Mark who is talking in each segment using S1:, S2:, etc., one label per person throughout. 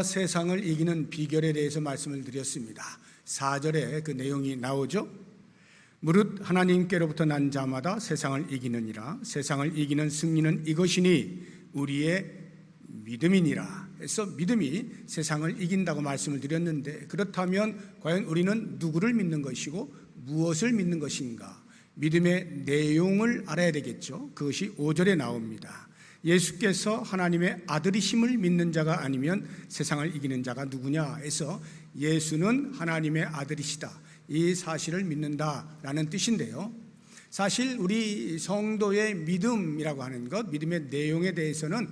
S1: 세상을 이기는 비결에 대해서 말씀을 드렸습니다. 4절에 그 내용이 나오죠. 무릇 하나님께로부터 난 자마다 세상을 이기느니라. 세상을 이기는 승리는 이것이니 우리의 믿음이니라. 그래서 믿음이 세상을 이긴다고 말씀을 드렸는데, 그렇다면 과연 우리는 누구를 믿는 것이고 무엇을 믿는 것인가? 믿음의 내용을 알아야 되겠죠. 그것이 5절에 나옵니다. 예수께서 하나님의 아들이심을 믿는 자가 아니면 세상을 이기는 자가 누구냐 해서 예수는 하나님의 아들이시다, 이 사실을 믿는다라는 뜻인데요. 사실 우리 성도의 믿음이라고 하는 것, 믿음의 내용에 대해서는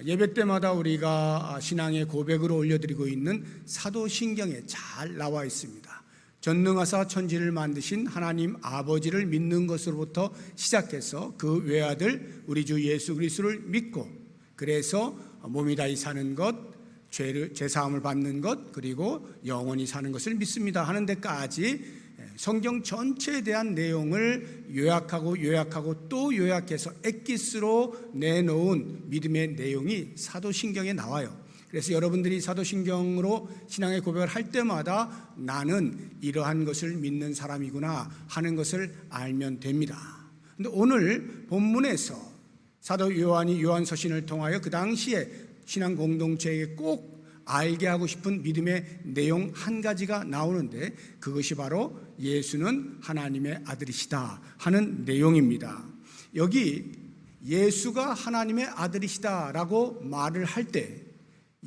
S1: 예배 때마다 우리가 신앙의 고백으로 올려드리고 있는 사도신경에 잘 나와 있습니다. 전능하사 천지를 만드신 하나님 아버지를 믿는 것으로부터 시작해서 그 외아들 우리 주 예수 그리스도를 믿고, 그래서 몸이 다히 사는 것, 죄사함을 받는 것, 그리고 영원히 사는 것을 믿습니다 하는 데까지 성경 전체에 대한 내용을 요약하고 또 요약해서 엑기스로 내놓은 믿음의 내용이 사도신경에 나와요. 그래서 여러분들이 사도신경으로 신앙의 고백을 할 때마다 나는 이러한 것을 믿는 사람이구나 하는 것을 알면 됩니다. 그런데 오늘 본문에서 사도 요한이 요한서신을 통하여 그 당시에 신앙 공동체에게 꼭 알게 하고 싶은 믿음의 내용 한 가지가 나오는데, 그것이 바로 예수는 하나님의 아들이시다 하는 내용입니다. 여기 예수가 하나님의 아들이시다라고 말을 할 때,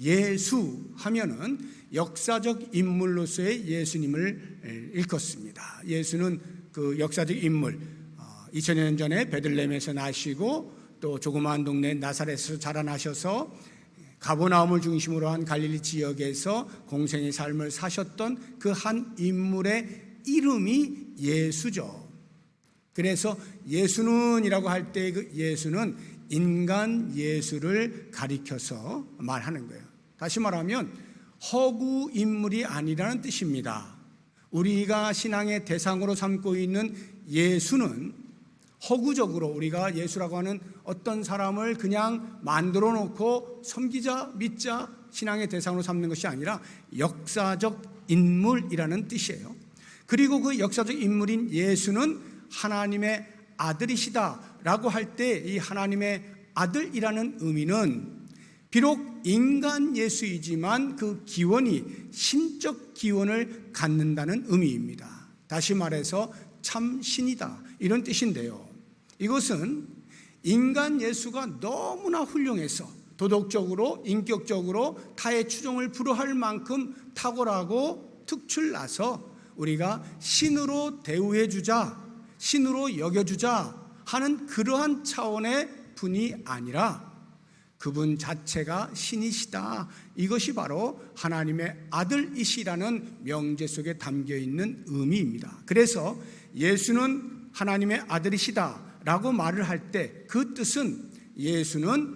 S1: 예수 하면은 역사적 인물로서의 예수님을 일컫습니다. 예수는 그 역사적 인물, 2000년 전에 베들레헴에서 나시고 또 조그마한 동네 나사렛에서 자라나셔서 가버나움을 중심으로 한 갈릴리 지역에서 공생의 삶을 사셨던 그 한 인물의 이름이 예수죠. 그래서 예수는이라고 할 때 그 예수는 인간 예수를 가리켜서 말하는 거예요. 다시 말하면 허구 인물이 아니라는 뜻입니다. 우리가 신앙의 대상으로 삼고 있는 예수는 허구적으로 우리가 예수라고 하는 어떤 사람을 그냥 만들어 놓고 섬기자, 믿자, 신앙의 대상으로 삼는 것이 아니라 역사적 인물이라는 뜻이에요. 그리고 그 역사적 인물인 예수는 하나님의 아들이시다라고 할 때 이 하나님의 아들이라는 의미는 비록 인간 예수이지만 그 기원이 신적 기원을 갖는다는 의미입니다. 다시 말해서 참 신이다, 이런 뜻인데요. 이것은 인간 예수가 너무나 훌륭해서 도덕적으로 인격적으로 타의 추종을 불허할 만큼 탁월하고 특출나서 우리가 신으로 대우해주자, 신으로 여겨주자 하는 그러한 차원의 분이 아니라 그분 자체가 신이시다, 이것이 바로 하나님의 아들이시라는 명제 속에 담겨있는 의미입니다. 그래서 예수는 하나님의 아들이시다 라고 말을 할 때 그 뜻은 예수는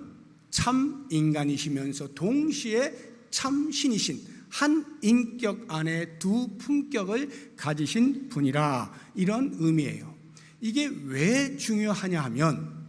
S1: 참 인간이시면서 동시에 참 신이신 한 인격 안에 두 품격을 가지신 분이라, 이런 의미예요. 이게 왜 중요하냐 하면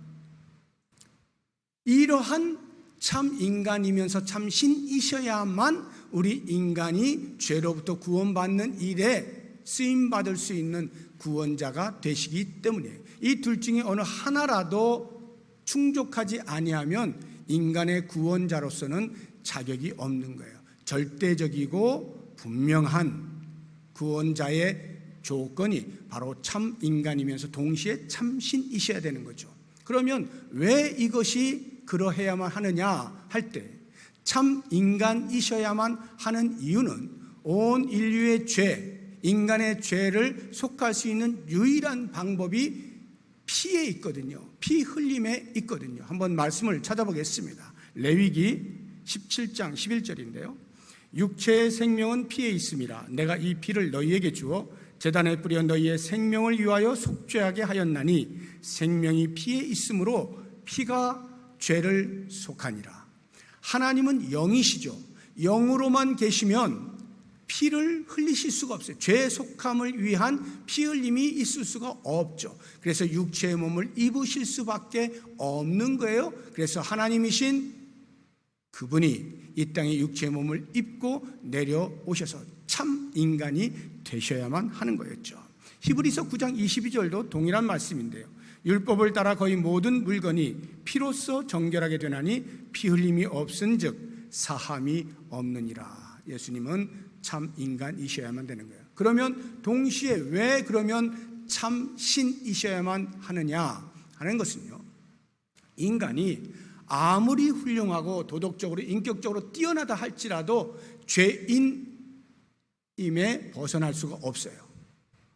S1: 이러한 참 인간이면서 참 신이셔야만 우리 인간이 죄로부터 구원받는 일에 쓰임받을 수 있는 구원자가 되시기 때문이에요. 이 둘 중에 어느 하나라도 충족하지 아니하면 인간의 구원자로서는 자격이 없는 거예요. 절대적이고 분명한 구원자의 조건이 바로 참 인간이면서 동시에 참 신이셔야 되는 거죠. 그러면 왜 이것이 그러해야만 하느냐 할 때, 참 인간이셔야만 하는 이유는 온 인류의 죄, 인간의 죄를 속할 수 있는 유일한 방법이 피에 있거든요. 피 흘림에 있거든요. 한번 말씀을 찾아보겠습니다. 레위기 17장 11절인데요. 육체의 생명은 피에 있음이라. 내가 이 피를 너희에게 주어 제단에 뿌려 너희의 생명을 위하여 속죄하게 하였나니 생명이 피에 있으므로 피가 죄를 속하니라. 하나님은 영이시죠. 영으로만 계시면 피를 흘리실 수가 없어요. 죄 속함을 위한 피 흘림이 있을 수가 없죠. 그래서 육체의 몸을 입으실 수밖에 없는 거예요. 그래서 하나님이신 그분이 이 땅에 육체의 몸을 입고 내려오셔서 참 인간이 되셔야만 하는 거였죠. 히브리서 9장 22절도 동일한 말씀인데요. 율법을 따라 거의 모든 물건이 피로써 정결하게 되나니 피 흘림이 없은즉 사함이 없느니라. 예수님은 참 인간이셔야만 되는 거예요. 그러면 동시에 왜 그러면 참 신이셔야만 하느냐 하는 것은요, 인간이 아무리 훌륭하고 도덕적으로 인격적으로 뛰어나다 할지라도 죄인임에 벗어날 수가 없어요.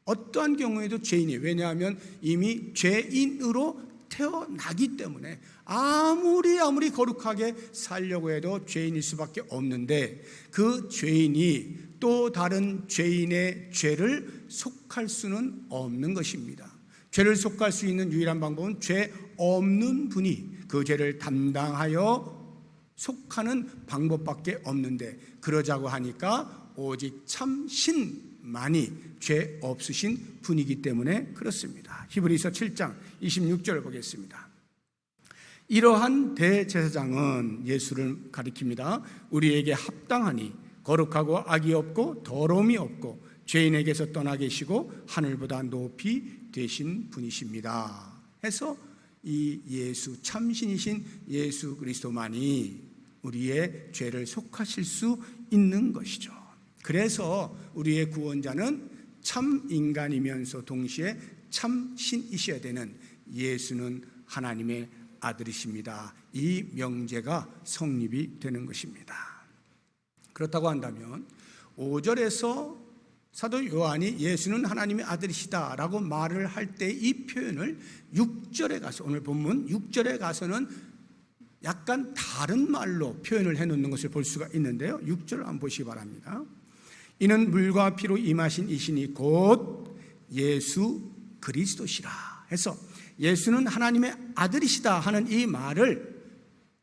S1: 어떠한 경우에도 죄인이에요. 왜냐하면 이미 죄인으로 태어나기 때문에 아무리 거룩하게 살려고 해도 죄인일 수밖에 없는데, 그 죄인이 또 다른 죄인의 죄를 속할 수는 없는 것입니다. 죄를 속할 수 있는 유일한 방법은 죄 없는 분이 그 죄를 담당하여 속하는 방법밖에 없는데, 그러자고 하니까 오직 참 신만이 죄 없으신 분이기 때문에 그렇습니다. 히브리서 7장 26절 보겠습니다. 이러한 대제사장은 예수를 가리킵니다. 우리에게 합당하니 거룩하고 악이 없고 더러움이 없고 죄인에게서 떠나 계시고 하늘보다 높이 되신 분이십니다. 해서 이 예수, 참신이신 예수 그리스도만이 우리의 죄를 속하실 수 있는 것이죠. 그래서 우리의 구원자는 참 인간이면서 동시에 참 신이셔야 되는 예수는 하나님의 아들이십니다. 이 명제가 성립이 되는 것입니다. 그렇다고 한다면 5절에서 사도 요한이 예수는 하나님의 아들이시다라고 말을 할 때 이 표현을 6절에 가서, 오늘 본문 6절에 가서는 약간 다른 말로 표현을 해놓는 것을 볼 수가 있는데요. 6절을 한번 보시기 바랍니다. 이는 물과 피로 임하신 이신이 곧 예수 그리스도시라 해서 예수는 하나님의 아들이시다 하는 이 말을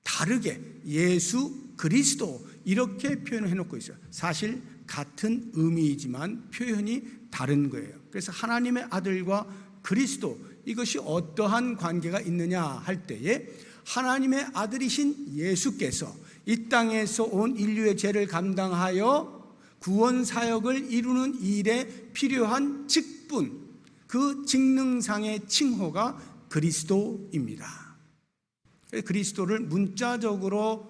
S1: 다르게 예수 그리스도 이렇게 표현을 해놓고 있어요. 사실 같은 의미이지만 표현이 다른 거예요. 그래서 하나님의 아들과 그리스도, 이것이 어떠한 관계가 있느냐 할 때에 하나님의 아들이신 예수께서 이 땅에서 온 인류의 죄를 감당하여 구원 사역을 이루는 일에 필요한 직분, 그 직능상의 칭호가 그리스도입니다. 그리스도를 문자적으로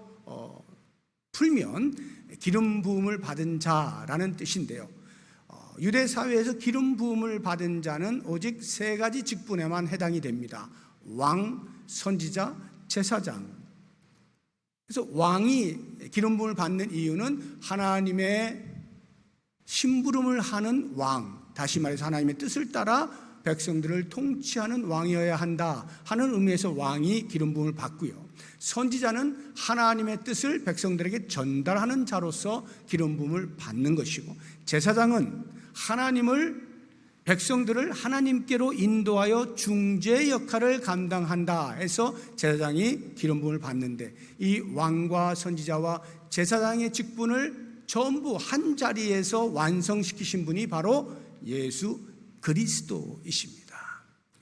S1: 풀면 기름 부음을 받은 자라는 뜻인데요. 유대 사회에서 기름 부음을 받은 자는 오직 세 가지 직분에만 해당이 됩니다. 왕, 선지자, 제사장. 그래서 왕이 기름 부음을 받는 이유는 하나님의 심부름을 하는 왕, 다시 말해서 하나님의 뜻을 따라 백성들을 통치하는 왕이어야 한다 하는 의미에서 왕이 기름 부음을 받고요. 선지자는 하나님의 뜻을 백성들에게 전달하는 자로서 기름 부음을 받는 것이고, 제사장은 백성들을 하나님께로 인도하여 중재 역할을 감당한다 해서 제사장이 기름 부음을 받는데, 이 왕과 선지자와 제사장의 직분을 전부 한 자리에서 완성시키신 분이 바로 예수 그리스도이십니다.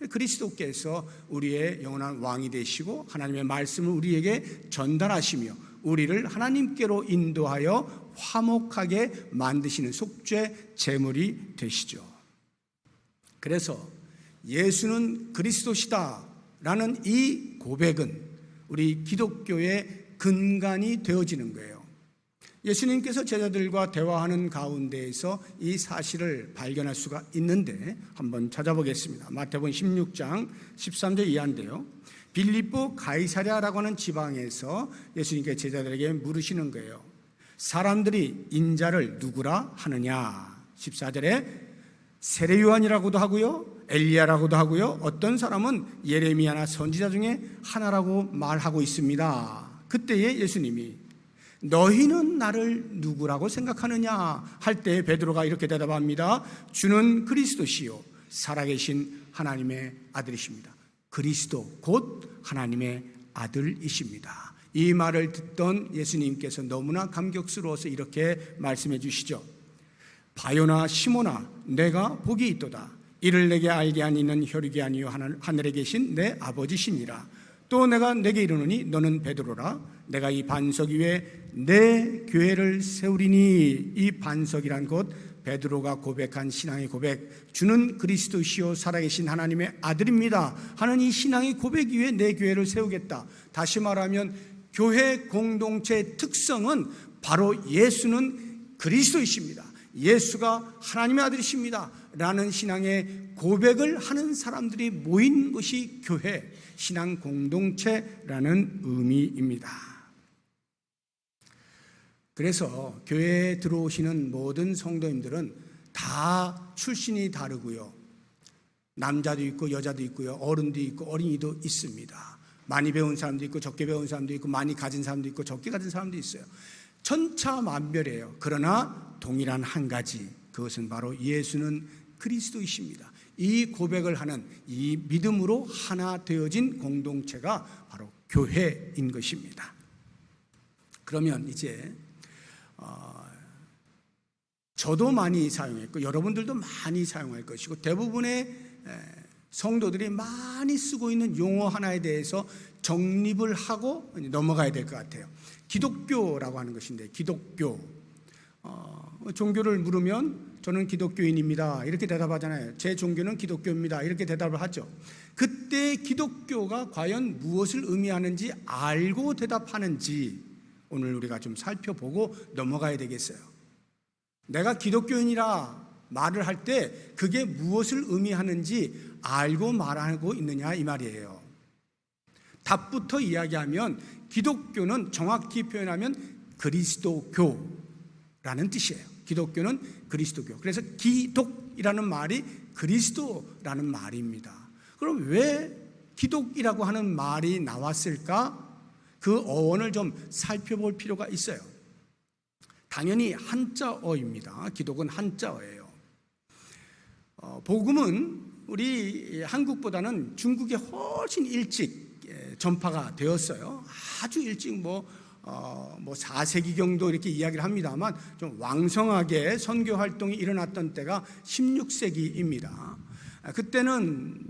S1: 그리스도께서 우리의 영원한 왕이 되시고 하나님의 말씀을 우리에게 전달하시며 우리를 하나님께로 인도하여 화목하게 만드시는 속죄 제물이 되시죠. 그래서 예수는 그리스도시다라는 이 고백은 우리 기독교의 근간이 되어지는 거예요. 예수님께서 제자들과 대화하는 가운데에서 이 사실을 발견할 수가 있는데 한번 찾아보겠습니다. 마태복음 16장 13절 이하인데요. 빌립보 가이사랴라고 하는 지방에서 예수님께 제자들에게 물으시는 거예요. 사람들이 인자를 누구라 하느냐? 14절에 세례 요한이라고도 하고요, 엘리야라고도 하고요, 어떤 사람은 예레미야나 선지자 중에 하나라고 말하고 있습니다. 그때에 예수님이 너희는 나를 누구라고 생각하느냐 할 때 베드로가 이렇게 대답합니다. 주는 그리스도시요 살아계신 하나님의 아들이십니다. 그리스도 곧 하나님의 아들이십니다. 이 말을 듣던 예수님께서 너무나 감격스러워서 이렇게 말씀해 주시죠. 바요나 시모나 내가 복이 있도다. 이를 내게 알게 하니는 혈육이 아니요 하늘에 계신 내 아버지시니라. 또 내가 내게 이르노니 너는 베드로라. 내가 이 반석 위에 내 교회를 세우리니. 이 반석이란 것 베드로가 고백한 신앙의 고백, 주는 그리스도시요 살아계신 하나님의 아들입니다 하는 이 신앙의 고백 위에 내 교회를 세우겠다. 다시 말하면 교회 공동체의 특성은 바로 예수는 그리스도이십니다, 예수가 하나님의 아들이십니다 라는 신앙의 고백을 하는 사람들이 모인 것이 교회, 신앙 공동체라는 의미입니다. 그래서 교회에 들어오시는 모든 성도님들은 다 출신이 다르고요, 남자도 있고 여자도 있고요, 어른도 있고 어린이도 있습니다. 많이 배운 사람도 있고 적게 배운 사람도 있고 많이 가진 사람도 있고 적게 가진 사람도 있어요. 천차만별이에요. 그러나 동일한 한 가지, 그것은 바로 예수는 그리스도이십니다. 이 고백을 하는 이 믿음으로 하나 되어진 공동체가 바로 교회인 것입니다. 그러면 이제 저도 많이 사용했고 여러분들도 많이 사용할 것이고 대부분의 성도들이 많이 쓰고 있는 용어 하나에 대해서 정립을 하고 넘어가야 될 것 같아요. 기독교라고 하는 것인데, 기독교, 종교를 물으면 저는 기독교인입니다 이렇게 대답하잖아요. 제 종교는 기독교입니다 이렇게 대답을 하죠. 그때 기독교가 과연 무엇을 의미하는지 알고 대답하는지 오늘 우리가 좀 살펴보고 넘어가야 되겠어요. 내가 기독교인이라 말을 할 때 그게 무엇을 의미하는지 알고 말하고 있느냐 이 말이에요. 답부터 이야기하면 기독교는 정확히 표현하면 그리스도교라는 뜻이에요. 기독교는 그리스도교. 그래서 기독이라는 말이 그리스도라는 말입니다. 그럼 왜 기독이라고 하는 말이 나왔을까? 그 어원을 좀 살펴볼 필요가 있어요. 당연히 한자어입니다. 기독은 한자어예요. 복음은 우리 한국보다는 중국에 훨씬 일찍 전파가 되었어요. 아주 일찍 뭐 4세기경도 이렇게 이야기를 합니다만 좀 왕성하게 선교 활동이 일어났던 때가 16세기입니다. 그때는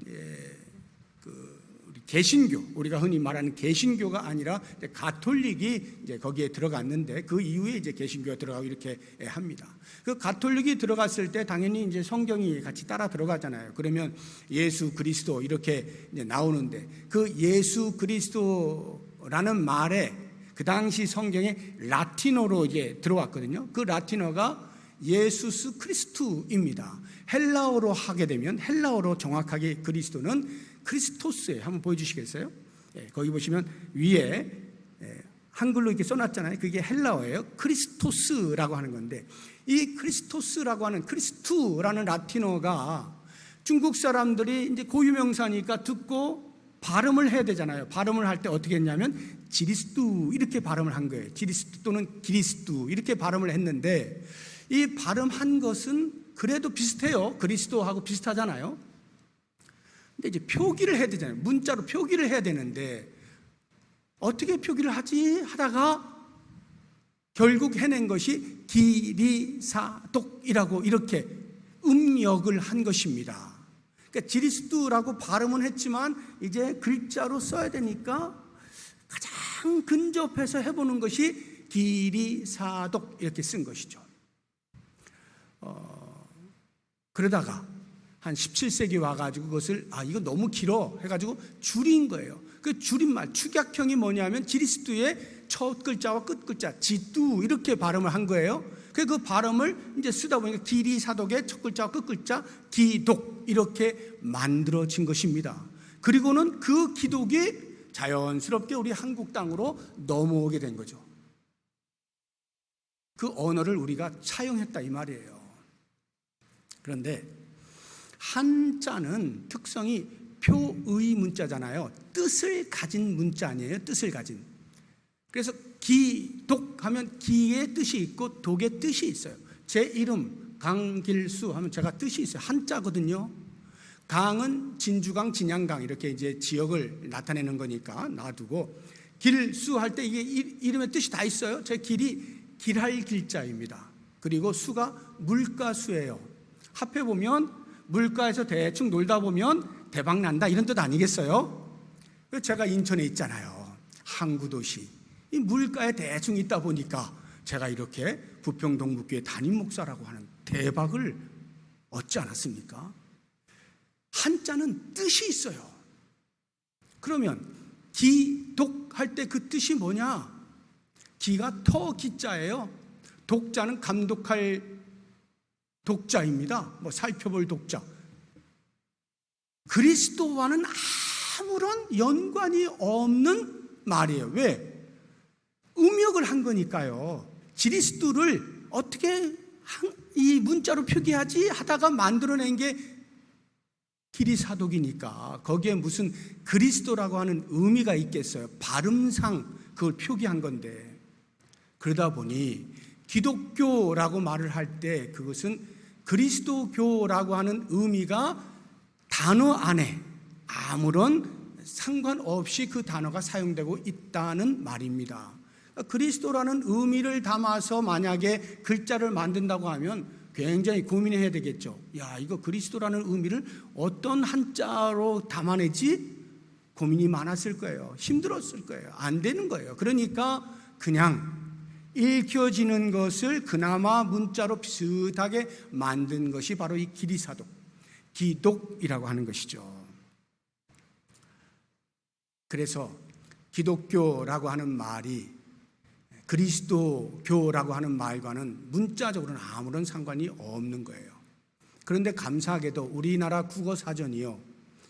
S1: 개신교, 우리가 흔히 말하는 개신교가 아니라 가톨릭이 이제 거기에 들어갔는데 그 이후에 이제 개신교가 들어가고 이렇게 합니다. 그 가톨릭이 들어갔을 때 당연히 이제 성경이 같이 따라 들어가잖아요. 그러면 예수 그리스도 이렇게 이제 나오는데 그 예수 그리스도라는 말에 그 당시 성경에 라틴어로 이제 들어왔거든요. 그 라틴어가 예수스 크리스투입니다. 헬라어로 하게 되면 헬라어로 정확하게 그리스도는 크리스토스예요. 한번 보여주시겠어요? 거기 보시면 위에 한글로 이렇게 써놨잖아요. 그게 헬라어예요. 크리스토스라고 하는 건데 이 크리스토스라고 하는 크리스투라는 라틴어가 중국 사람들이 이제 고유명사니까 듣고 발음을 해야 되잖아요. 발음을 할 때 어떻게 했냐면 지리스두 이렇게 발음을 한 거예요. 지리스두 또는 기리스두 이렇게 발음을 했는데 이 발음한 것은 그래도 비슷해요. 그리스도하고 비슷하잖아요. 근데 이제 표기를 해야 되잖아요. 문자로 표기를 해야 되는데 어떻게 표기를 하지 하다가 결국 해낸 것이 기리사독이라고 이렇게 음역을 한 것입니다. 그러니까 지리스두라고 발음은 했지만 이제 글자로 써야 되니까 가장 근접해서 해보는 것이 기리사독 이렇게 쓴 것이죠. 그러다가 한 17세기 와가지고 그것을 이거 너무 길어 해가지고 줄인 거예요. 그 줄임말 축약형이 뭐냐면 지리스두의 첫 글자와 끝 글자 지두 이렇게 발음을 한 거예요. 그 발음을 이제 쓰다 보니까 기리사독의 첫 글자와 끝 글자 기독 이렇게 만들어진 것입니다. 그리고는 그 기독이 자연스럽게 우리 한국 땅으로 넘어오게 된 거죠. 그 언어를 우리가 차용했다 이 말이에요. 그런데 한자는 특성이 표의 문자잖아요. 뜻을 가진 문자 아니에요. 뜻을 가진. 그래서 기독 하면 기의 뜻이 있고 독의 뜻이 있어요. 제 이름 강길수 하면 제가 뜻이 있어요. 한자거든요. 강은 진주강, 진양강 이렇게 이제 지역을 나타내는 거니까 놔두고 길수 할 때 이게 이름의 뜻이 다 있어요. 제 길이 길할 길자입니다. 그리고 수가 물가수예요. 합해 보면 물가에서 대충 놀다 보면 대박 난다 이런 뜻 아니겠어요? 제가 인천에 있잖아요. 항구도시. 이 물가에 대충 있다 보니까 제가 이렇게 부평동북교회 담임 목사라고 하는 대박을 얻지 않았습니까? 한자는 뜻이 있어요. 그러면 기독할 때 그 뜻이 뭐냐? 기가 터 기자예요. 독자는 감독할 독자입니다. 살펴볼 독자. 그리스도와는 아무런 연관이 없는 말이에요. 왜? 음역을 한 거니까요. 그리스도를 어떻게 이 문자로 표기하지 하다가 만들어낸 게 기리사독이니까 거기에 무슨 그리스도라고 하는 의미가 있겠어요. 발음상 그걸 표기한 건데, 그러다 보니 기독교라고 말을 할 때 그것은 그리스도교라고 하는 의미가 단어 안에 아무런 상관없이 그 단어가 사용되고 있다는 말입니다. 그리스도라는 의미를 담아서 만약에 글자를 만든다고 하면 굉장히 고민해야 되겠죠. 야, 이거 그리스도라는 의미를 어떤 한자로 담아내지? 고민이 많았을 거예요. 힘들었을 거예요. 안 되는 거예요. 그러니까 그냥 읽혀지는 것을 그나마 문자로 비슷하게 만든 것이 바로 이 기리사독, 기독이라고 하는 것이죠. 그래서 기독교라고 하는 말이 그리스도교라고 하는 말과는 문자적으로는 아무런 상관이 없는 거예요. 그런데 감사하게도 우리나라 국어사전이요,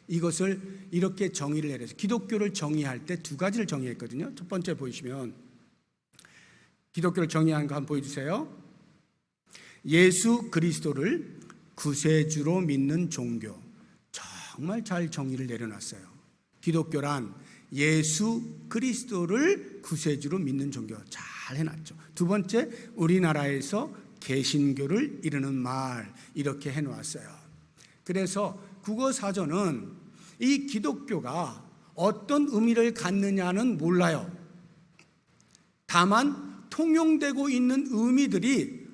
S1: 이것을 이렇게 정의를 내려서 기독교를 정의할 때 두 가지를 정의했거든요. 첫 번째 보이시면 기독교를 정의한 거 한번 보여주세요. 예수 그리스도를 구세주로 믿는 종교. 정말 잘 정의를 내려놨어요. 기독교란 예수 그리스도를 구세주로 믿는 종교. 잘 해놨죠. 두 번째, 우리나라에서 개신교를 이루는 말, 이렇게 해놓았어요. 그래서 국어사전은 이 기독교가 어떤 의미를 갖느냐는 몰라요. 다만 통용되고 있는 의미들이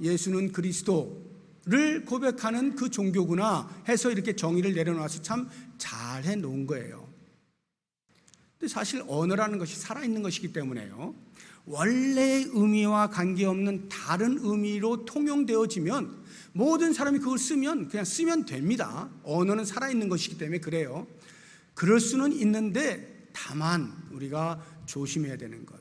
S1: 예수는 그리스도를 고백하는 그 종교구나 해서 이렇게 정의를 내려놔서 참 잘 해놓은 거예요. 근데 사실 언어라는 것이 살아있는 것이기 때문에요, 원래의 의미와 관계없는 다른 의미로 통용되어지면 모든 사람이 그걸 쓰면 그냥 쓰면 됩니다. 언어는 살아있는 것이기 때문에 그래요. 그럴 수는 있는데 다만 우리가 조심해야 되는 것,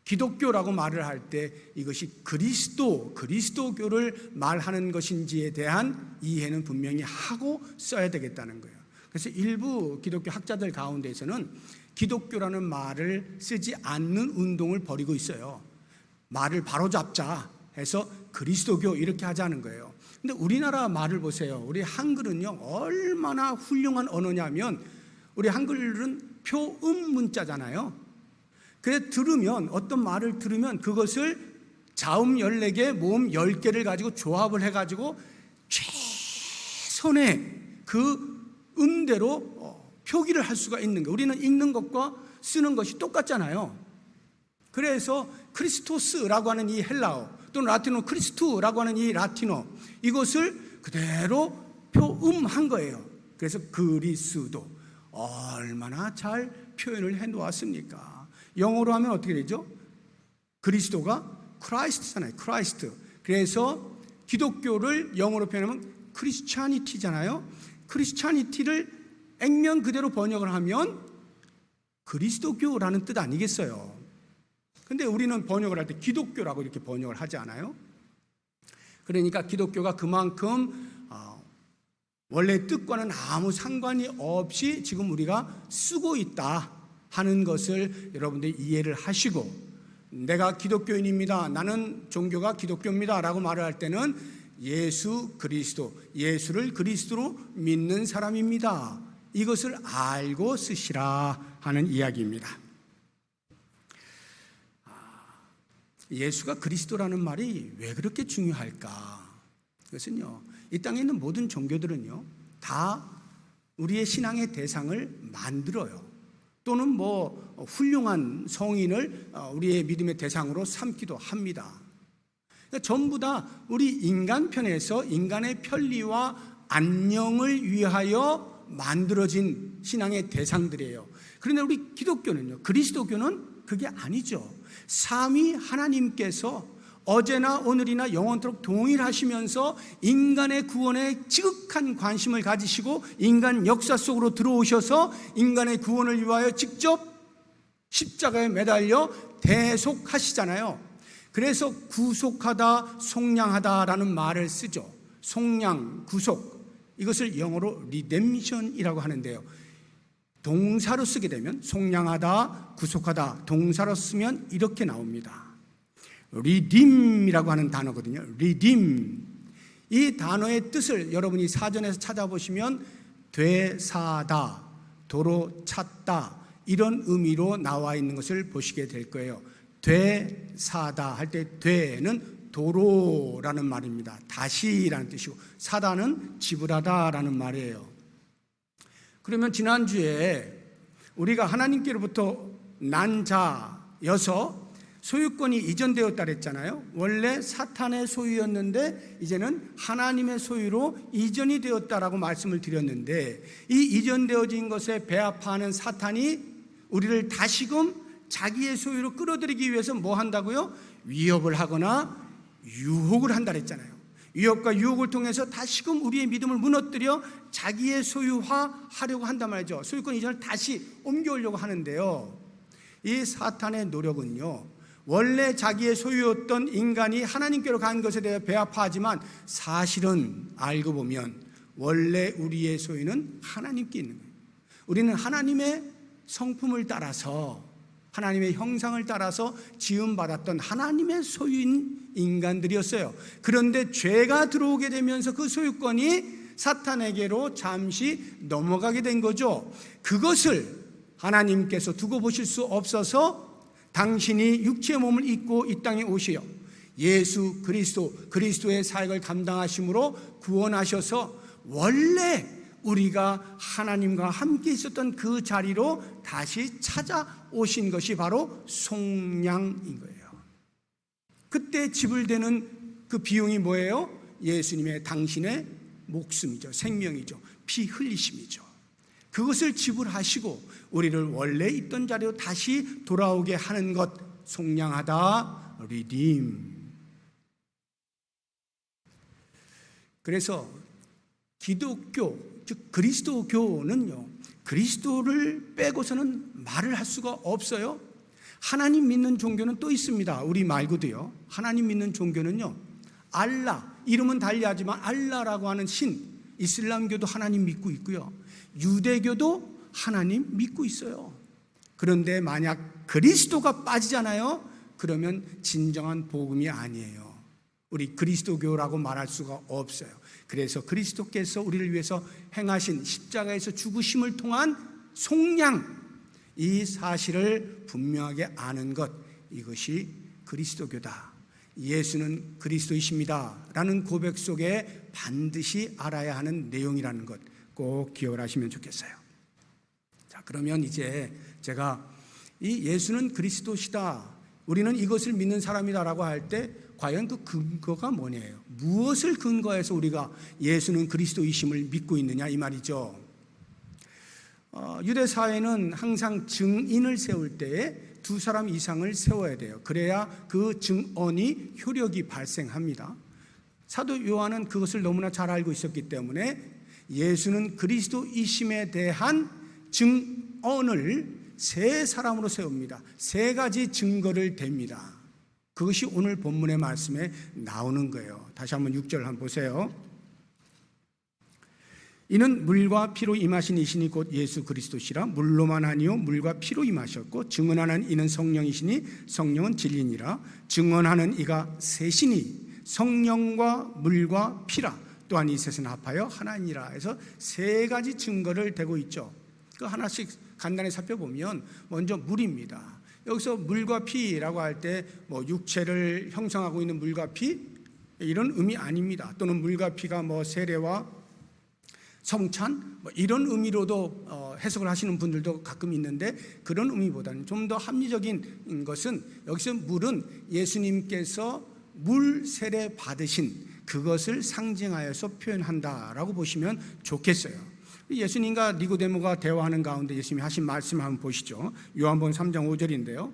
S1: 기독교라고 말을 할 때 이것이 그리스도교를 말하는 것인지에 대한 이해는 분명히 하고 써야 되겠다는 거예요. 그래서 일부 기독교 학자들 가운데서는 기독교라는 말을 쓰지 않는 운동을 벌이고 있어요. 말을 바로잡자 해서 그리스도교 이렇게 하자는 거예요. 근데 우리나라 말을 보세요. 우리 한글은요, 얼마나 훌륭한 언어냐면 우리 한글은 표음 문자잖아요. 그래서 들으면, 어떤 말을 들으면 그것을 자음 14개, 모음 10개를 가지고 조합을 해가지고 최선의 그 음대로 표기를 할 수가 있는 거예요. 우리는 읽는 것과 쓰는 것이 똑같잖아요. 그래서 크리스토스라고 하는 이 헬라어, 또는 라틴어 크리스투라고 하는 이 라틴어, 이것을 그대로 표음한 거예요. 그래서 그리스도, 얼마나 잘 표현을 해놓았습니까? 영어로 하면 어떻게 되죠? 그리스도가 크라이스트잖아요. 크라이스트. 그래서 기독교를 영어로 표현하면 크리스찬이티잖아요. 크리스찬이티를 액면 그대로 번역을 하면 그리스도교라는 뜻 아니겠어요? 근데 우리는 번역을 할 때 기독교라고 이렇게 번역을 하지 않아요? 그러니까 기독교가 그만큼 원래 뜻과는 아무 상관이 없이 지금 우리가 쓰고 있다 하는 것을 여러분들이 이해를 하시고, 내가 기독교인입니다, 나는 종교가 기독교입니다 라고 말을 할 때는 예수 그리스도, 예수를 그리스도로 믿는 사람입니다, 이것을 알고 쓰시라 하는 이야기입니다. 예수가 그리스도라는 말이 왜 그렇게 중요할까? 그것은요, 이 땅에 있는 모든 종교들은요, 다 우리의 신앙의 대상을 만들어요. 또는 훌륭한 성인을 우리의 믿음의 대상으로 삼기도 합니다. 그러니까 전부 다 우리 인간 편에서 인간의 편리와 안녕을 위하여 만들어진 신앙의 대상들이에요. 그런데 우리 기독교는요, 그리스도교는 그게 아니죠. 삼위 하나님께서 어제나 오늘이나 영원토록 동일하시면서 인간의 구원에 지극한 관심을 가지시고 인간 역사 속으로 들어오셔서 인간의 구원을 위하여 직접 십자가에 매달려 대속하시잖아요. 그래서 구속하다, 속량하다라는 말을 쓰죠. 속량, 구속, 이것을 영어로 리뎀션이라고 하는데요. 동사로 쓰게 되면 속량하다, 구속하다, 동사로 쓰면 이렇게 나옵니다. 리딤이라고 하는 단어거든요. 리딤. 이 단어의 뜻을 여러분이 사전에서 찾아보시면 되사다, 도로 찾다, 이런 의미로 나와 있는 것을 보시게 될 거예요. 되사다 할 때 되는 도로라는 말입니다. 다시라는 뜻이고 사다는 지불하다라는 말이에요. 그러면 지난주에 우리가 하나님께로부터 난 자여서 소유권이 이전되었다 그랬잖아요. 원래 사탄의 소유였는데 이제는 하나님의 소유로 이전이 되었다라고 말씀을 드렸는데, 이 이전되어진 것에 배합하는 사탄이 우리를 다시금 자기의 소유로 끌어들이기 위해서 뭐 한다고요? 위협을 하거나 유혹을 한다 그랬잖아요. 위협과 유혹을 통해서 다시금 우리의 믿음을 무너뜨려 자기의 소유화하려고 한단 말이죠. 소유권 이전을 다시 옮겨오려고 하는데요, 이 사탄의 노력은요, 원래 자기의 소유였던 인간이 하나님께로 간 것에 대해 배합하지만 사실은 알고 보면 원래 우리의 소유는 하나님께 있는 거예요. 우리는 하나님의 성품을 따라서, 하나님의 형상을 따라서 지음받았던 하나님의 소유인 인간들이었어요. 그런데 죄가 들어오게 되면서 그 소유권이 사탄에게로 잠시 넘어가게 된 거죠. 그것을 하나님께서 두고 보실 수 없어서 당신이 육체의 몸을 입고 이 땅에 오시어 예수 그리스도의 사역을 감당하심으로 구원하셔서 원래 우리가 하나님과 함께 있었던 그 자리로 다시 찾아오신 것이 바로 속량인 거예요. 그때 지불되는 그 비용이 뭐예요? 예수님의, 당신의 목숨이죠. 생명이죠. 피 흘리심이죠. 그것을 지불하시고 우리를 원래 있던 자리로 다시 돌아오게 하는 것, 속량하다, 리딤. 그래서 기독교, 즉 그리스도교는요, 그리스도를 빼고서는 말을 할 수가 없어요. 하나님 믿는 종교는 또 있습니다. 우리 말고도요. 하나님 믿는 종교는요, 알라, 이름은 달리하지만 알라라고 하는 신, 이슬람교도 하나님 믿고 있고요, 유대교도 하나님 믿고 있어요. 그런데 만약 그리스도가 빠지잖아요, 그러면 진정한 복음이 아니에요. 우리 그리스도교라고 말할 수가 없어요. 그래서 그리스도께서 우리를 위해서 행하신 십자가에서 죽으심을 통한 속량, 이 사실을 분명하게 아는 것, 이것이 그리스도교다, 예수는 그리스도이십니다 라는 고백 속에 반드시 알아야 하는 내용이라는 것 꼭 기억을 하시면 좋겠어요. 자, 그러면 이제 제가 이 예수는 그리스도시다, 우리는 이것을 믿는 사람이다라고 할 때 과연 그 근거가 뭐냐요? 무엇을 근거해서 우리가 예수는 그리스도이심을 믿고 있느냐, 이 말이죠. 유대 사회는 항상 증인을 세울 때에 두 사람 이상을 세워야 돼요. 그래야 그 증언이 효력이 발생합니다. 사도 요한은 그것을 너무나 잘 알고 있었기 때문에 예수는 그리스도이심에 대한 증언을 세 사람으로 세웁니다. 세 가지 증거를 댑니다. 그것이 오늘 본문의 말씀에 나오는 거예요. 다시 한번 6절 한번 보세요. 이는 물과 피로 임하신 이시니 곧 예수 그리스도시라. 물로만 아니요 물과 피로 임하셨고 증언하는 이는 성령이시니 성령은 진리니라. 증언하는 이가 셋이니 성령과 물과 피라. 또한 이 셋은 합하여 하나니라. 해서 세 가지 증거를 대고 있죠. 그 하나씩 간단히 살펴보면 먼저 물입니다. 여기서 물과 피라고 할 때 뭐 육체를 형성하고 있는 물과 피, 이런 의미 아닙니다. 또는 물과 피가 뭐 세례와 성찬 뭐 이런 의미로도 해석을 하시는 분들도 가끔 있는데, 그런 의미보다는 좀 더 합리적인 것은 여기서 물은 예수님께서 물 세례 받으신 그것을 상징하여서 표현한다라고 보시면 좋겠어요. 예수님과 니고데모가 대화하는 가운데 예수님이 하신 말씀 한번 보시죠. 요한복음 3장 5절인데요.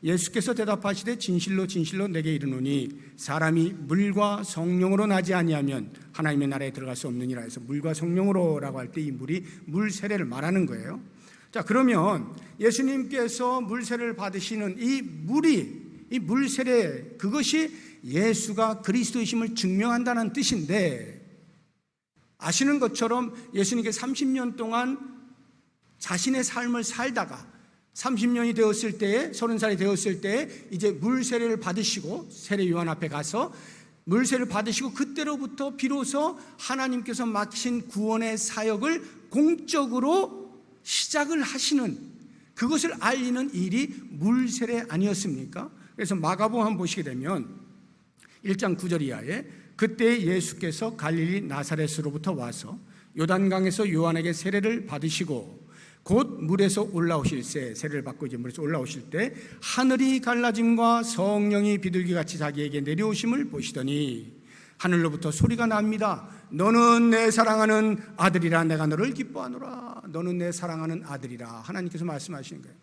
S1: 예수께서 대답하시되 진실로 진실로 내게 이르노니 사람이 물과 성령으로 나지 아니하면 하나님의 나라에 들어갈 수 없느니라 해서 물과 성령으로라고 할 때 이 물이 물 세례를 말하는 거예요. 자, 그러면 예수님께서 물 세례를 받으시는 이 물 세례, 그것이 예수가 그리스도이심을 증명한다는 뜻인데, 아시는 것처럼 예수님께 30년 동안 자신의 삶을 살다가 30년이 되었을 때에, 30살이 되었을 때에 이제 물 세례를 받으시고 세례 요한 앞에 가서 물 세례를 받으시고 그때로부터 비로소 하나님께서 맡기신 구원의 사역을 공적으로 시작을 하시는, 그것을 알리는 일이 물 세례 아니었습니까? 그래서 마가복음 한번 보시게 되면 1장 9절 이하에 그때 예수께서 갈릴리 나사렛으로부터 와서 요단강에서 요한에게 세례를 받으시고 곧 물에서 올라오실새, 세례를 받고 이제 물에서 올라오실 때 하늘이 갈라짐과 성령이 비둘기같이 자기에게 내려오심을 보시더니 하늘로부터 소리가 납니다. 너는 내 사랑하는 아들이라, 내가 너를 기뻐하노라. 너는 내 사랑하는 아들이라. 하나님께서 말씀하시는 거예요.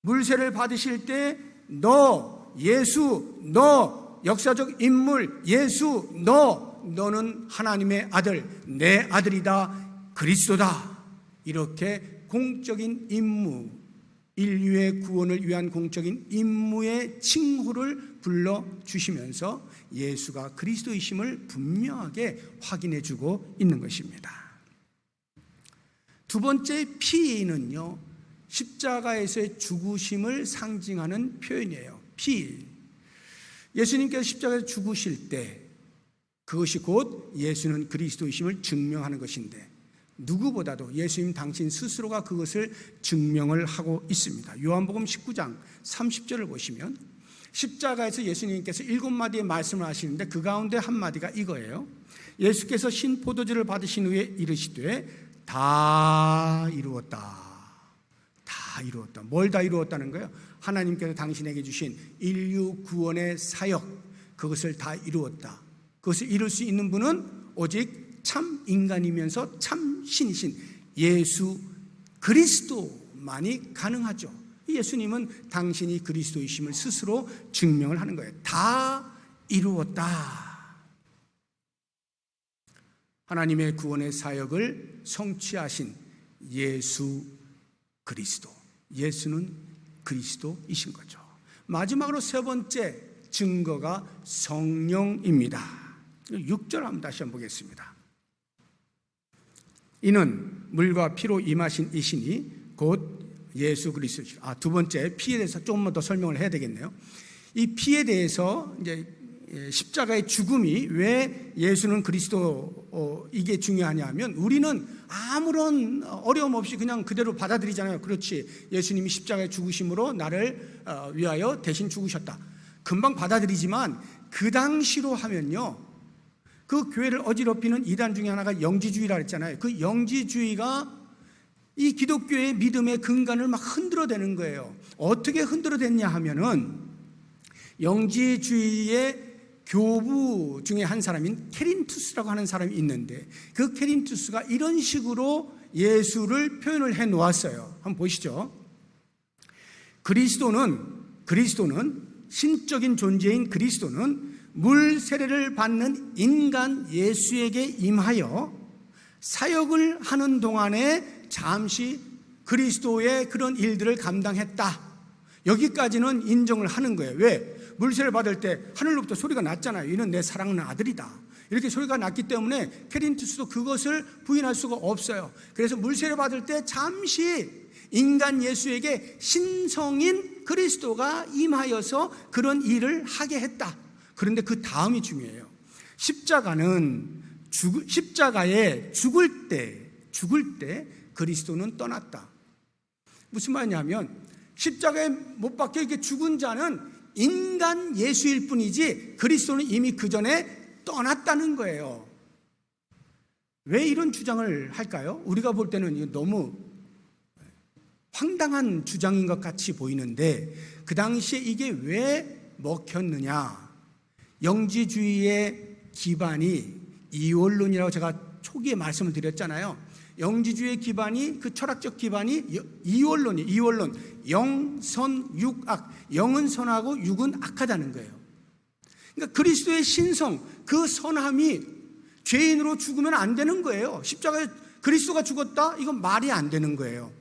S1: 물세례를 받으실 때 너, 예수, 너, 역사적 인물, 예수, 너는 하나님의 아들, 내 아들이다, 그리스도다. 이렇게 공적인 임무, 인류의 구원을 위한 공적인 임무의 칭호를 불러주시면서 예수가 그리스도이심을 분명하게 확인해주고 있는 것입니다. 두 번째 피는요, 십자가에서의 죽으심을 상징하는 표현이에요. 피. 예수님께서 십자가에서 죽으실 때 그것이 곧 예수는 그리스도이심을 증명하는 것인데, 누구보다도 예수님 당신 스스로가 그것을 증명을 하고 있습니다. 요한복음 19장 30절을 보시면 십자가에서 예수님께서 7마디의 말씀을 하시는데 그 가운데 한 마디가 이거예요. 예수께서 신 포도주를 받으신 후에 이르시되 다 이루었다. 다 이루었다. 뭘 다 이루었다는 거예요? 하나님께서 당신에게 주신 인류 구원의 사역, 그것을 다 이루었다. 그것을 이룰 수 있는 분은 오직 참 인간이면서 참 신이신 예수 그리스도만이 가능하죠. 예수님은 당신이 그리스도이심을 스스로 증명을 하는 거예요. 다 이루었다. 하나님의 구원의 사역을 성취하신 예수 그리스도, 예수는 그리스도이신 거죠. 마지막으로 세 번째 증거가 성령입니다. 6절 한번 다시 한번 보겠습니다. 이는 물과 피로 임하신 이신이 곧 예수 그리스도시라. 두 번째 피에 대해서 조금만 더 설명을 해야 되겠네요. 이 피에 대해서 이제 십자가의 죽음이 왜 예수는 그리스도 이게 중요하냐면, 우리는 아무런 어려움 없이 그냥 그대로 받아들이잖아요. 그렇지, 예수님이 십자가의 죽으심으로 나를 위하여 대신 죽으셨다. 금방 받아들이지만 그 당시로 하면요, 그 교회를 어지럽히는 이단 중에 하나가 영지주의라 했잖아요. 그 영지주의가 이 기독교의 믿음의 근간을 막 흔들어대는 거예요. 어떻게 흔들어댔냐 하면은, 영지주의의 교부 중에 한 사람인 케린투스라고 하는 사람이 있는데, 그 케린투스가 이런 식으로 예수를 표현을 해 놓았어요. 한번 보시죠. 그리스도는 신적인 존재인 그리스도는 물 세례를 받는 인간 예수에게 임하여 사역을 하는 동안에 잠시 그리스도의 그런 일들을 감당했다. 여기까지는 인정을 하는 거예요. 왜? 물세례를 받을 때 하늘로부터 소리가 났잖아요. 이는 내 사랑하는 아들이다. 이렇게 소리가 났기 때문에 케린투스도 그것을 부인할 수가 없어요. 그래서 물세례 받을 때 잠시 인간 예수에게 신성인 그리스도가 임하여서 그런 일을 하게 했다. 그런데 그 다음이 중요해요. 십자가에 죽을 때 그리스도는 떠났다. 무슨 말이냐면, 십자가에 못 박혀 이렇게 죽은 자는 인간 예수일 뿐이지 그리스도는 이미 그 전에 떠났다는 거예요. 왜 이런 주장을 할까요? 우리가 볼 때는 너무 황당한 주장인 것 같이 보이는데, 그 당시에 이게 왜 먹혔느냐? 영지주의의 기반이 이원론이라고 제가 초기에 말씀을 드렸잖아요. 영지주의 기반이, 그 철학적 기반이 이원론, 영선 육악, 영은 선하고 육은 악하다는 거예요. 그러니까 그리스도의 신성, 그 선함이 죄인으로 죽으면 안 되는 거예요. 십자가에 그리스도가 죽었다? 이건 말이 안 되는 거예요.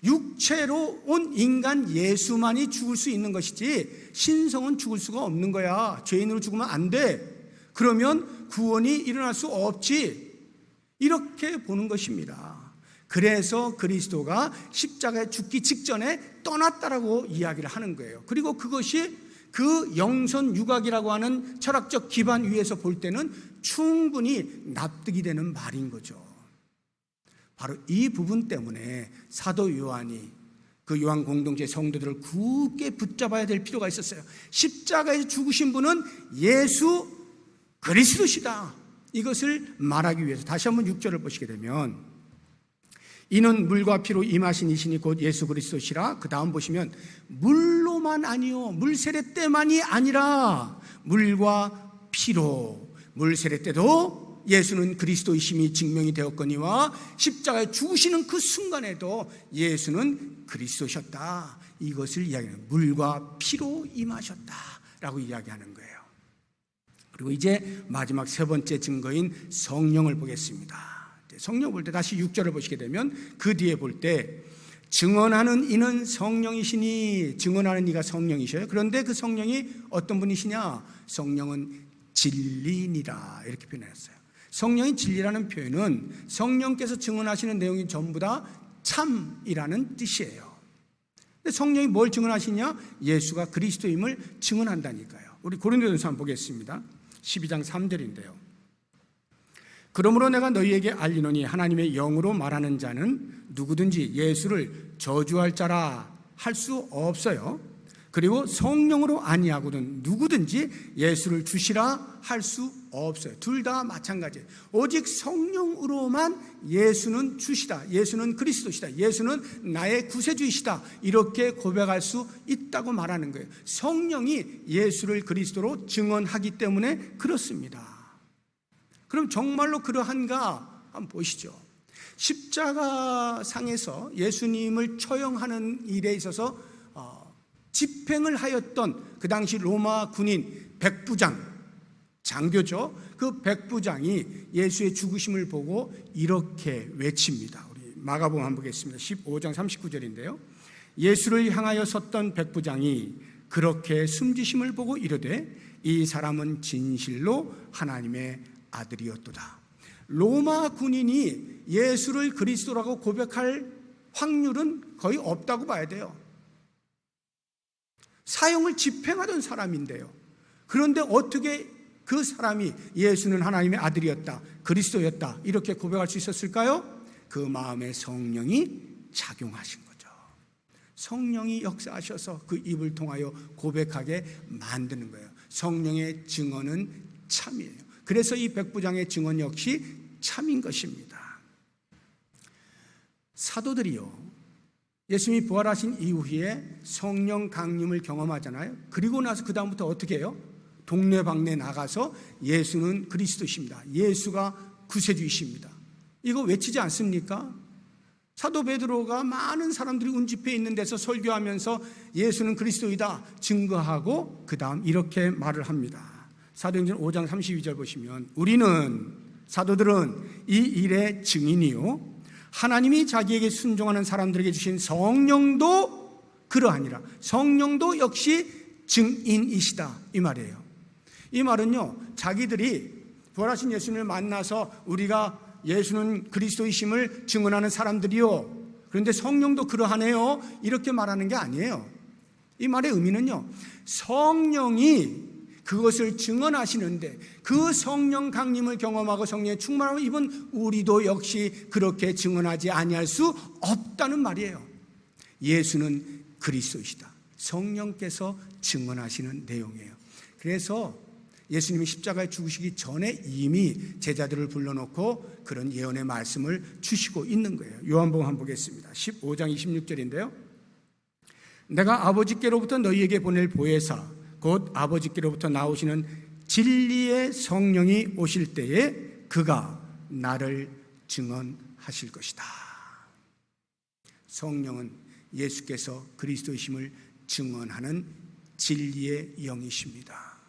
S1: 육체로 온 인간 예수만이 죽을 수 있는 것이지 신성은 죽을 수가 없는 거야. 죄인으로 죽으면 안 돼. 그러면 구원이 일어날 수 없지. 이렇게 보는 것입니다. 그래서 그리스도가 십자가에 죽기 직전에 떠났다라고 이야기를 하는 거예요. 그리고 그것이 그 영선 육악이라고 하는 철학적 기반 위에서 볼 때는 충분히 납득이 되는 말인 거죠. 바로 이 부분 때문에 사도 요한이 그 요한 공동체 성도들을 굳게 붙잡아야 될 필요가 있었어요. 십자가에 죽으신 분은 예수 그리스도시다. 이것을 말하기 위해서 다시 한번 6절을 보시게 되면, 이는 물과 피로 임하신 이신이 곧 예수 그리스도시라. 그 다음 보시면 물로만 아니요, 물 세례 때만이 아니라 물과 피로, 물 세례 때도 예수는 그리스도이심이 증명이 되었거니와 십자가에 죽으시는 그 순간에도 예수는 그리스도셨다. 이것을 이야기하는, 물과 피로 임하셨다라고 이야기하는 거예요. 그리고 이제 마지막 세 번째 증거인 성령을 보겠습니다. 성령 볼 때 다시 6절을 보시게 되면 그 뒤에 볼 때 증언하는 이는 성령이시니, 증언하는 이가 성령이셔요. 그런데 그 성령이 어떤 분이시냐? 성령은 진리니라, 이렇게 표현했어요. 성령이 진리라는 표현은 성령께서 증언하시는 내용이 전부 다 참이라는 뜻이에요. 근데 성령이 뭘 증언하시냐? 예수가 그리스도임을 증언한다니까요. 우리 고린도전서 한번 보겠습니다. 12장 3절인데요. 그러므로 내가 너희에게 알리노니 하나님의 영으로 말하는 자는 누구든지 예수를 저주할 자라 할 수 없어요. 그리고 성령으로 아니하고는 누구든지 예수를 주시라 할 수 없어요. 둘 다 마찬가지예요. 오직 성령으로만 예수는 주시다, 예수는 그리스도시다, 예수는 나의 구세주이시다, 이렇게 고백할 수 있다고 말하는 거예요. 성령이 예수를 그리스도로 증언하기 때문에 그렇습니다. 그럼 정말로 그러한가 한번 보시죠. 십자가 상에서 예수님을 처형하는 일에 있어서 집행을 하였던 그 당시 로마 군인 백부장, 장교죠. 그 백부장이 예수의 죽으심을 보고 이렇게 외칩니다. 우리 마가복음 한번 보겠습니다. 15장 39절인데요. 예수를 향하여 섰던 백부장이 그렇게 숨지심을 보고 이르되 이 사람은 진실로 하나님의 아들이었도다. 로마 군인이 예수를 그리스도라고 고백할 확률은 거의 없다고 봐야 돼요. 사형을 집행하던 사람인데요. 그런데 어떻게 그 사람이 예수는 하나님의 아들이었다, 그리스도였다, 이렇게 고백할 수 있었을까요? 그 마음에 성령이 작용하신 거죠. 성령이 역사하셔서 그 입을 통하여 고백하게 만드는 거예요. 성령의 증언은 참이에요. 그래서 이 백부장의 증언 역시 참인 것입니다. 사도들이요, 예수님이 부활하신 이후에 성령 강림을 경험하잖아요. 그리고 나서 그 다음부터 어떻게 해요? 동네방네 나가서 예수는 그리스도십니다, 예수가 구세주이십니다, 이거 외치지 않습니까? 사도 베드로가 많은 사람들이 운집해 있는 데서 설교하면서 예수는 그리스도이다 증거하고 그 다음 이렇게 말을 합니다. 사도행전 5장 32절 보시면 우리는, 사도들은 이 일의 증인이요 하나님이 자기에게 순종하는 사람들에게 주신 성령도 그러하니라. 성령도 역시 증인이시다, 이 말이에요. 이 말은요, 자기들이 부활하신 예수님을 만나서 우리가 예수는 그리스도이심을 증언하는 사람들이요, 그런데 성령도 그러하네요, 이렇게 말하는 게 아니에요. 이 말의 의미는요, 성령이 그것을 증언하시는데 그 성령 강림을 경험하고 성령의 충만함을 입은 우리도 역시 그렇게 증언하지 아니할 수 없다는 말이에요. 예수는 그리스도이시다, 성령께서 증언하시는 내용이에요. 그래서 예수님이 십자가에 죽으시기 전에 이미 제자들을 불러놓고 그런 예언의 말씀을 주시고 있는 거예요. 요한복음 한번 보겠습니다. 15장 26절인데요. 내가 아버지께로부터 너희에게 보낼 보혜사 곧 아버지께로부터 나오시는 진리의 성령이 오실 때에 그가 나를 증언하실 것이다. 성령은 예수께서 그리스도이심을 증언하는 진리의 영이십니다.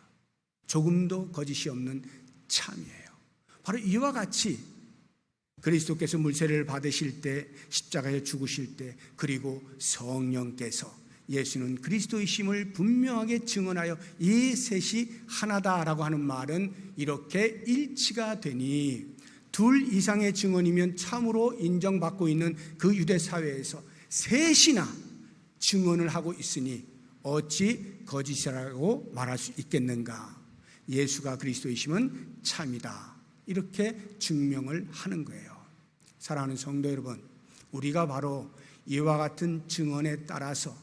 S1: 조금도 거짓이 없는 참이에요. 바로 이와 같이 그리스도께서 물세례를 받으실 때, 십자가에 죽으실 때, 그리고 성령께서 예수는 그리스도이심을 분명하게 증언하여 이 셋이 하나다라고 하는 말은 이렇게 일치가 되니, 둘 이상의 증언이면 참으로 인정받고 있는 그 유대 사회에서 셋이나 증언을 하고 있으니 어찌 거짓이라고 말할 수 있겠는가? 예수가 그리스도이심은 참이다, 이렇게 증명을 하는 거예요. 사랑하는 성도 여러분, 우리가 바로 이와 같은 증언에 따라서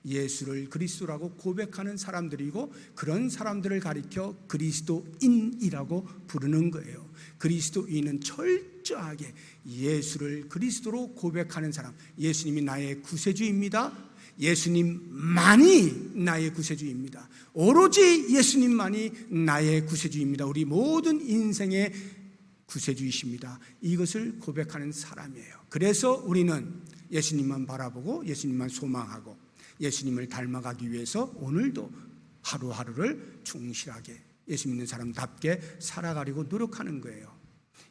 S1: 예수를 그리스도라고 고백하는 사람들이고, 그런 사람들을 가리켜 그리스도인이라고 부르는 거예요. 그리스도인은 철저하게 예수를 그리스도로 고백하는 사람, 예수님이 나의 구세주입니다, 예수님만이 나의 구세주입니다, 오로지 예수님만이 나의 구세주입니다, 우리 모든 인생의 구세주이십니다, 이것을 고백하는 사람이에요. 그래서 우리는 예수님만 바라보고 예수님만 소망하고 예수님을 닮아가기 위해서 오늘도 하루하루를 충실하게 예수 믿는 사람답게 살아가려고 노력하는 거예요.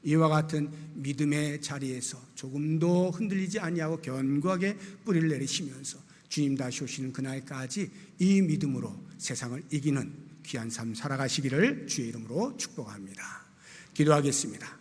S1: 이와 같은 믿음의 자리에서 조금도 흔들리지 아니하고 견고하게 뿌리를 내리시면서 주님 다시 오시는 그날까지 이 믿음으로 세상을 이기는 귀한 삶 살아가시기를 주의 이름으로 축복합니다. 기도하겠습니다.